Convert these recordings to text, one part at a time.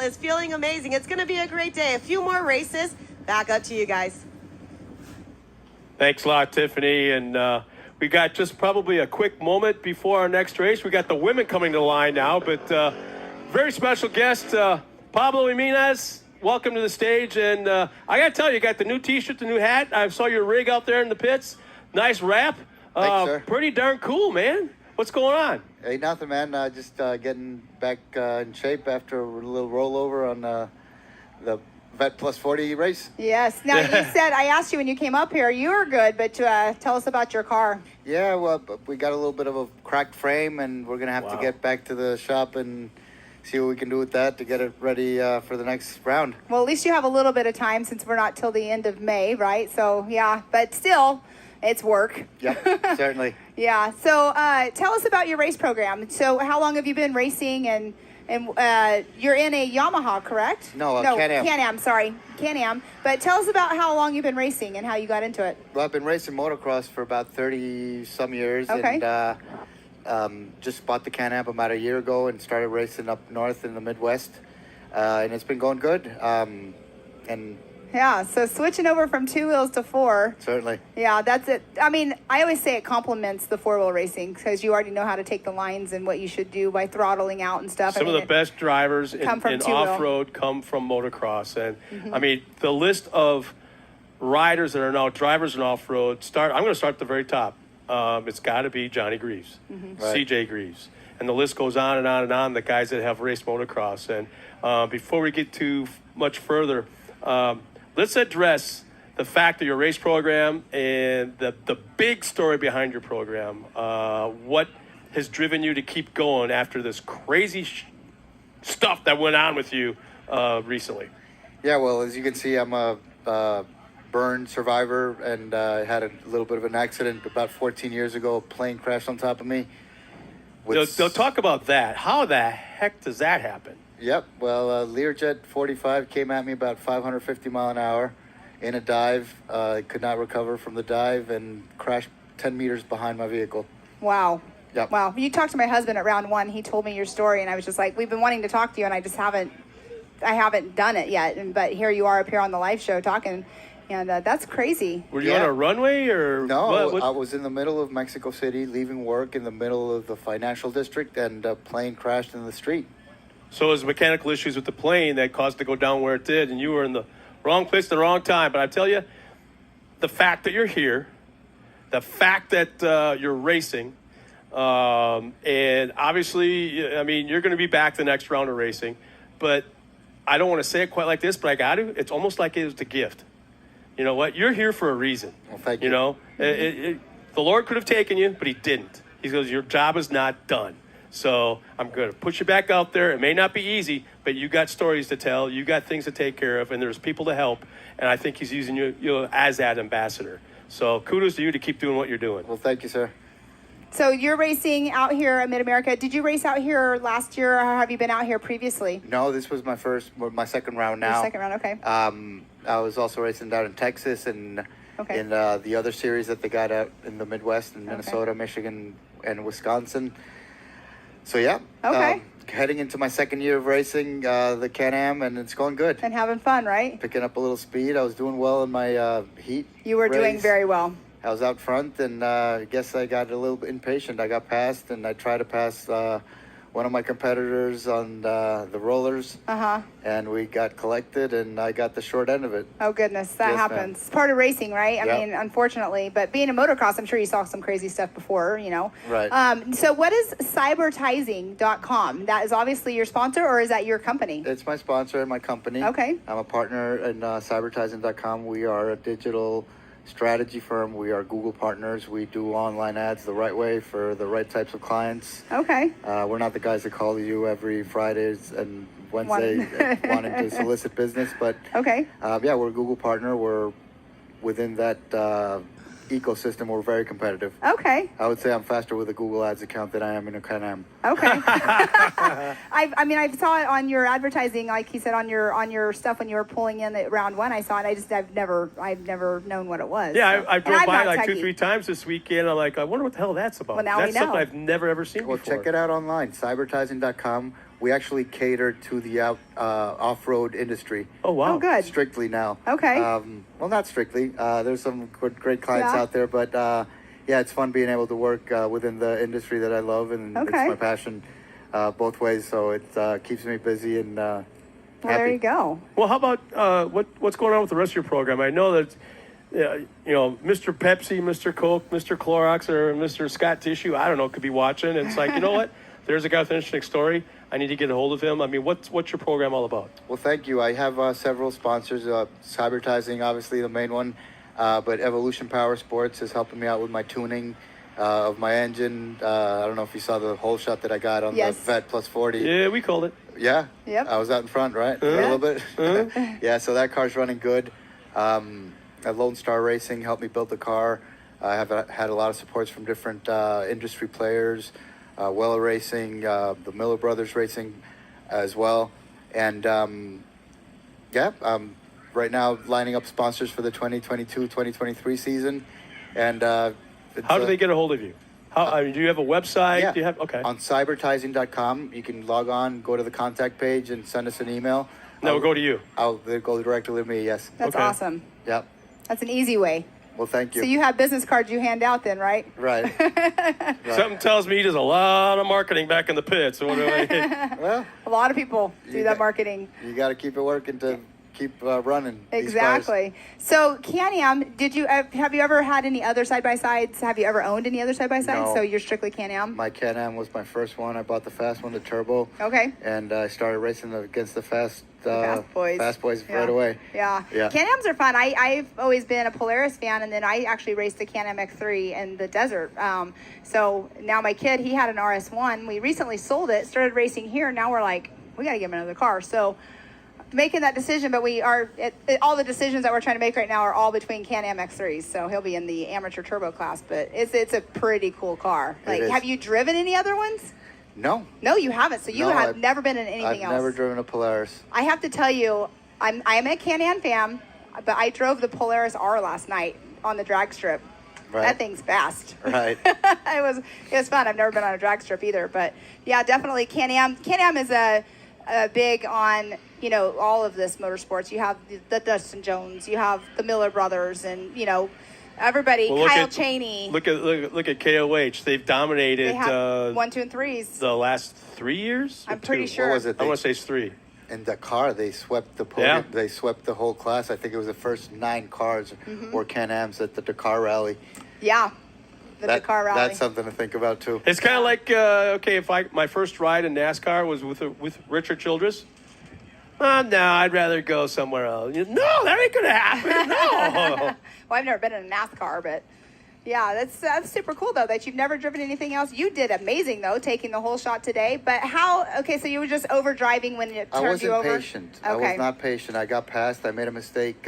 is feeling amazing. It's going to be a great day. A few more races. Back up to you guys. Thanks a lot, Tiffany. And we got just probably a quick moment before our next race. We got the women coming to the line now, but very special guest, Pablo Gimenez. Welcome to the stage. And I got to tell you, you got the new T-shirt, the new hat. I saw your rig out there in the pits. Nice wrap. Thanks, sir. Pretty darn cool, man. What's going on? Hey, nothing, man. Just getting back in shape after a little rollover on the Vet Plus 40 race. Yes. Now, you said, I asked you when you came up here, you were good, but tell us about your car. Yeah, well, we got a little bit of a cracked frame, and we're going to have to get back to the shop and see what we can do with that to get it ready for the next round. Well, at least you have a little bit of time since we're not till the end of May, right? So, yeah, but still, it's work. Yep, certainly. Yeah. So tell us about your race program. So how long have you been racing? And you're in a Yamaha, correct? No, Can-Am. Can-Am, sorry. Can-Am. But tell us about how long you've been racing and how you got into it. Well, I've been racing motocross for about 30-some years. Okay. And just bought the Can-Am about a year ago and started racing up north in the Midwest. And it's been going good. Yeah, so switching over from 2 wheels to 4. Certainly. Yeah, that's it. I mean, I always say it complements the 4-wheel racing because you already know how to take the lines and what you should do by throttling out and stuff. Some of the best drivers in two-wheel. off-road come from motocross. And, I mean, the list of riders that are now drivers in off-road, I'm going to start at the very top. It's got to be Johnny Greaves, Right. CJ Greaves. And the list goes on and on and on, the guys that have raced motocross. And before we get too much further, let's address the fact of your race program and the big story behind your program. What has driven you to keep going after this crazy stuff that went on with you recently? Yeah, well, as you can see, I'm a burn survivor, and I had a little bit of an accident about 14 years ago. A plane crashed on top of me. They'll talk about that. How the heck does that happen? Yep. Well, Learjet 45 came at me about 550 mile an hour in a dive. Could not recover from the dive and crashed 10 meters behind my vehicle. Wow. Yep. Wow. You talked to my husband at round 1. He told me your story, and I was just like, we've been wanting to talk to you, and I haven't done it yet. But here you are up here on the live show talking, and that's crazy. Were you on a runway or No, what? I was in the middle of Mexico City, leaving work in the middle of the financial district, and a plane crashed in the street. So it was mechanical issues with the plane that caused it to go down where it did, and you were in the wrong place at the wrong time. But I tell you, the fact that you're here, the fact that you're racing, and obviously, I mean, you're going to be back the next round of racing, but I don't want to say it quite like this, but I got to. It's almost like it was a gift. You know what? You're here for a reason. Well, thank you. You know, the Lord could have taken you, but he didn't. He goes, your job is not done. So I'm going to put you back out there. It may not be easy, but you got stories to tell. You got things to take care of, and there's people to help. And I think he's using you as that ambassador. So kudos to you to keep doing what you're doing. Well, thank you, sir. So you're racing out here at Mid America. Did you race out here last year, or have you been out here previously? No, this was my second round now. Your second round, okay. I was also racing down in Texas and in the other series that they got out in the Midwest in Minnesota, Michigan, and Wisconsin. So, yeah. Okay. Heading into my second year of racing the Can-Am, and it's going good. And having fun, right? Picking up a little speed. I was doing well in my heat. You were doing very well. I was out front, and I guess I got a little bit impatient. I got passed, and I tried to pass one of my competitors on the rollers. And we got collected, and I got the short end of it. Oh, goodness. That Yes, happens. ma'am. It's part of racing, right? I Yep. mean, unfortunately. But being a motocross, I'm sure you saw some crazy stuff before, you know. Right. So what is Cybertising.com? That is obviously your sponsor, or is that your company? It's my sponsor and my company. Okay. I'm a partner in Cybertising.com. We are a digital strategy firm. We are Google partners. We do online ads the right way for the right types of clients. Okay. We're not the guys that call you every Fridays and Wednesday wanting to solicit business, but Okay. yeah, we're a Google partner. We're within that ecosystem. We're very competitive. Okay. I would say I'm faster with a Google Ads account than I am in a Can-Am. Okay. I saw it on your advertising, like he said, on your stuff when you were pulling in at round 1. I saw it. I've never known what it was. Yeah, so. I And drove I'm by not like techie. 2-3 times this weekend. I'm like, I wonder what the hell that's about. Well, now That's we know. something I've never ever seen Well, before. check it out online, cybertising.com. we actually cater to the off-road industry. Oh, wow. Oh, good. Strictly now. Okay. Well, not strictly. There's some great clients Yeah. out there, but yeah, it's fun being able to work within the industry that I love, and it's Okay. my passion both ways. So it keeps me busy and Well, happy. there you go. Well, how about what's going on with the rest of your program? I know that Mr. Pepsi, Mr. Coke, Mr. Clorox, or Mr. Scott Tissue, I don't know, could be watching. And it's like, you know what? There's a guy with an interesting story. I need to get a hold of him. I mean, what's your program all about? Well, thank you. I have several sponsors. Cybertising, obviously the main one, but Evolution Power Sports is helping me out with my tuning of my engine. I don't know if you saw the hole shot that I got on Yes. the Vet Plus 40. Yeah, we called it. Yeah. Yep. I was out in front, right? A little bit. Yeah, so that car's running good. Lone Star Racing helped me build the car. I have had a lot of supports from different industry players, Weller Racing, the Miller Brothers Racing as well. And right now lining up sponsors for the 2022-2023 season. And How do they get a hold of you? I mean, do you have a website? Yeah. Do you have, okay. On cybertising.com, you can log on, go to the contact page, and send us an email. No, we'll go to you. They'll go directly to me, yes. That's Okay. awesome. Yep. That's an easy way. Well, thank you. So you have business cards you hand out then, right? Right. Something tells me he does a lot of marketing back in the pits. What do I? Well, A lot of people do You that got- marketing. you got to keep it working to keep running. these cars. Exactly. So Can-Am, did you have you ever had any other side-by-sides? Have you ever owned any other side-by-sides? No. So you're strictly Can-Am? My Can-Am was my first one. I bought the fast one, the turbo. Okay. And I started racing against the fast boys. Fast boys Yeah. right away. Yeah. Yeah. Can-Ams are fun. I've always been a Polaris fan, and then I actually raced the Can-Am X3 in the desert. So now my kid, he had an RS1. We recently sold it, started racing here. Now we're like, we got to give him another car. So making that decision, but we are, all the decisions that we're trying to make right now are all between Can-Am X3s. So he'll be in the amateur turbo class, but it's a pretty cool car. Like, is. have you driven any other ones? No. No, you haven't. So you No, have I've- never been in anything I've else. never driven a Polaris. I have to tell you, I am a Can-Am fan, but I drove the Polaris R last night on the drag strip. Right. That thing's fast. Right. it was fun. I've never been on a drag strip either, but yeah, definitely Can-Am. Can-Am is a big on, all of this motorsports. You have the Dustin Jones, you have the Miller brothers, and everybody. Well, Kyle Chaney. Look at KOH. They've dominated They have 1, 2, and 3s. the last 3 years. I'm Or pretty two? sure. What was it? I want to say it's 3. In Dakar, they swept the podium. Yeah. They swept the whole class. I think it was the first 9 cars Mm-hmm. were Can-Ams at the Dakar Rally. Yeah, the Dakar Rally. That's something to think about too. It's kind of like if my first ride in NASCAR was with Richard Childress. No, I'd rather go somewhere else. No, that ain't gonna happen. No. Well, I've never been in a NASCAR, but yeah, that's super cool though that you've never driven anything else. You did amazing though, taking the whole shot today. But how? Okay, so you were just over driving when it I turned you wasn't over. patient. Okay. I was not patient. I got passed. I made a mistake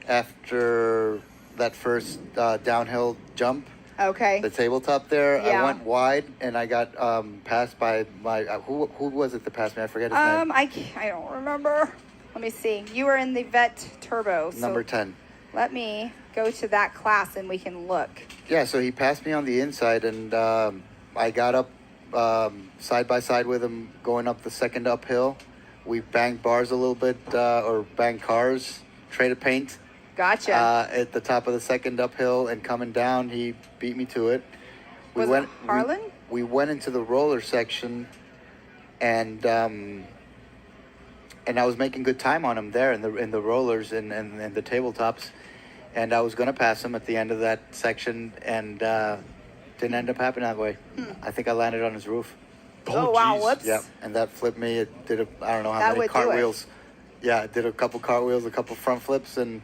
after that first downhill jump. Okay. The tabletop there, Yeah. I went wide and I got passed by my who was it that passed me? I forget his name. I don't remember. Let me see. You were in the Vet Turbo. So Number 10. Let me go to that class and we can look. Yeah, so he passed me on the inside, and I got up side by side with him going up the second uphill. We banged bars a little bit, or banged cars, traded paint. Gotcha. At the top of the second uphill, and coming down, he beat me to it. Was it Harlan? We went into the roller section, and I was making good time on him there in the rollers and the tabletops, and I was going to pass him at the end of that section, and didn't end up happening that way. I think I landed on his roof. Oh, wow, geez. whoops. Yeah, and that flipped me. It did I don't know how That many would do it. cartwheels. Yeah, it did a couple cartwheels, a couple front flips, and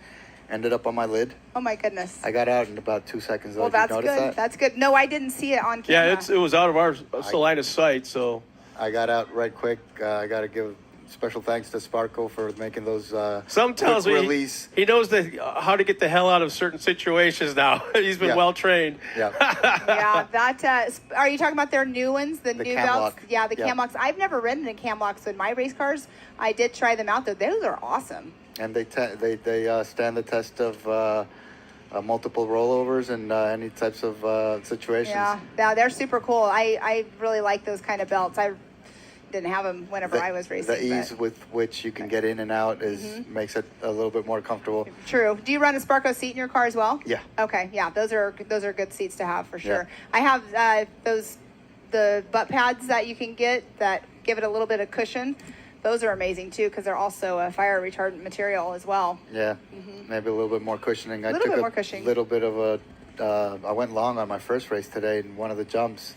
ended up on my lid. Oh my goodness. I got out in about 2 seconds. Well, Did you that's notice good. that? That's good. No, I didn't see it on Yeah, camera. it was out of our line of sight. So I got out right quick. I got to give special thanks to Sparko for making those some tells quick me release. he knows how to get the hell out of certain situations now. He's been Yeah. well trained. Yeah. Yeah, that. Are you talking about their new ones, the new cam belts? lock. Yeah, the Yeah. cam locks. I've never ridden in cam locks in my race cars. I did try them out though. Those are awesome. And they stand the test of multiple rollovers and any types of situations. Yeah, they're super cool. I really like those kind of belts. didn't have them whenever I was racing. The ease with which you can get in and out makes it a little bit more comfortable. True. Do you run a Sparco seat in your car as well? Yeah. Okay. Yeah, those are good seats to have for sure. Yeah. I have the butt pads that you can get that give it a little bit of cushion. Those are amazing too because they're also a fire retardant material as well. Yeah. Maybe a little bit more cushioning. A little bit more cushioning. Little bit of a. I went long on my first race today in one of the jumps,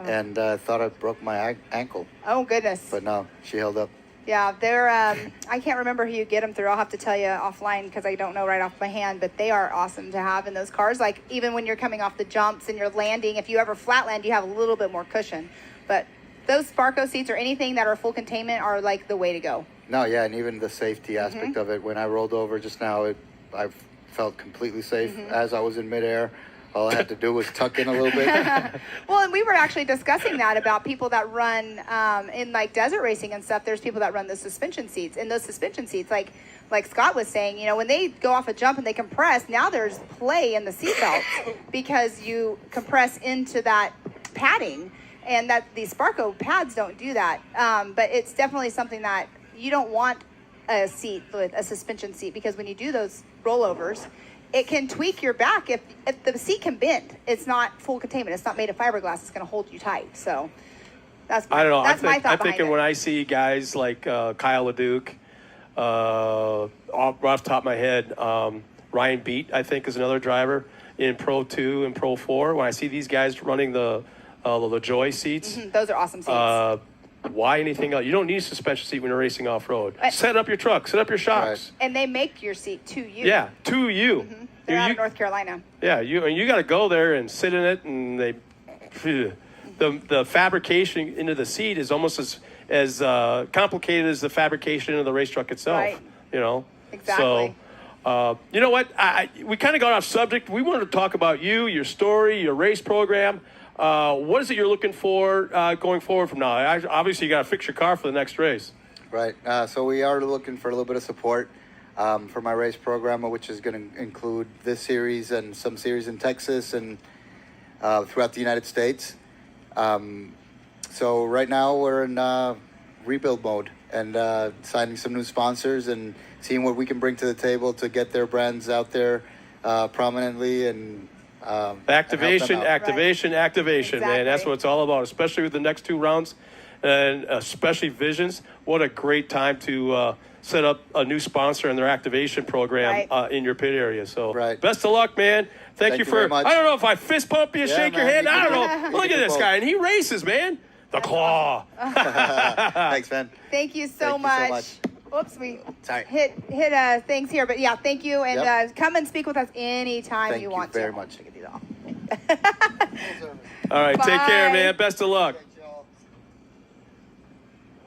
and thought I broke my ankle. Oh goodness. But no, she held up. Yeah, they're. I can't remember who you get them through. I'll have to tell you offline because I don't know right off my hand. But they are awesome to have in those cars. Like even when you're coming off the jumps and you're landing, if you ever flatland, you have a little bit more cushion. But those Sparco seats or anything that are full containment are like the way to go. No, yeah, and even the safety aspect of it. When I rolled over just now, I felt completely safe as I was in midair. All I had to do was tuck in a little bit. Well, and we were actually discussing that about people that run in like desert racing and stuff. There's people that run the suspension seats, and those suspension seats, like Scott was saying, you know, when they go off a jump and they compress, now there's play in the seatbelts because you compress into that padding, and that these Sparco pads don't do that. But it's definitely something that you don't want a seat with a suspension seat because when you do those rollovers, it can tweak your back if the seat can bend. It's not full containment. It's not made of fiberglass. It's going to hold you tight. So that's I don't know. That's my thought I'm thinking behind when it. I see guys like Kyle LeDuc, off the top of my head, Ryan Beat, I think, is another driver in Pro 2 and Pro 4. When I see these guys running the LaJoy seats, Those are awesome seats. why anything else? You don't need a suspension seat when you're racing off-road. Set up your truck. Set up your shocks. And they make your seat to you. Yeah, to you. They're out of North Carolina. Yeah, you got to go there and sit in it, and the fabrication into the seat is almost as complicated as the fabrication of the race truck itself. Right. You know. Exactly. So, you know what? We kind of got off subject. We wanted to talk about you, your story, your race program. What is it you're looking for going forward from now? Obviously, you got to fix your car for the next race. Right. So we are looking for a little bit of support for my race program, which is going to include this series and some series in Texas and throughout the United States. So right now we're in rebuild mode and signing some new sponsors and seeing what we can bring to the table to get their brands out there prominently and Activation, Right. activation, man. That's Exactly. what it's all about, especially with the next two rounds and especially Visions. What a great time to set up a new sponsor in their activation program Right. in your pit area. So Right. best of luck, man. Thank you for, very much. I don't know if I fist pump you, Yeah, shake your man, hand. you I can don't do know. it. Look You at can this do guy, and he races, man. The claw. Thanks, man. Thank you so Thank you so much. much. Whoops, we Sorry. hit things here, but yeah, thank you, and Yep. come and speak with us anytime Thank you you want very to. much. All right, take care, Bye. man. Best of luck.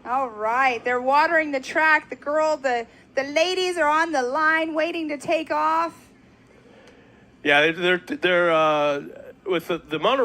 All right, they're watering the track. The ladies are on the line waiting to take off. Yeah, they're with the amount of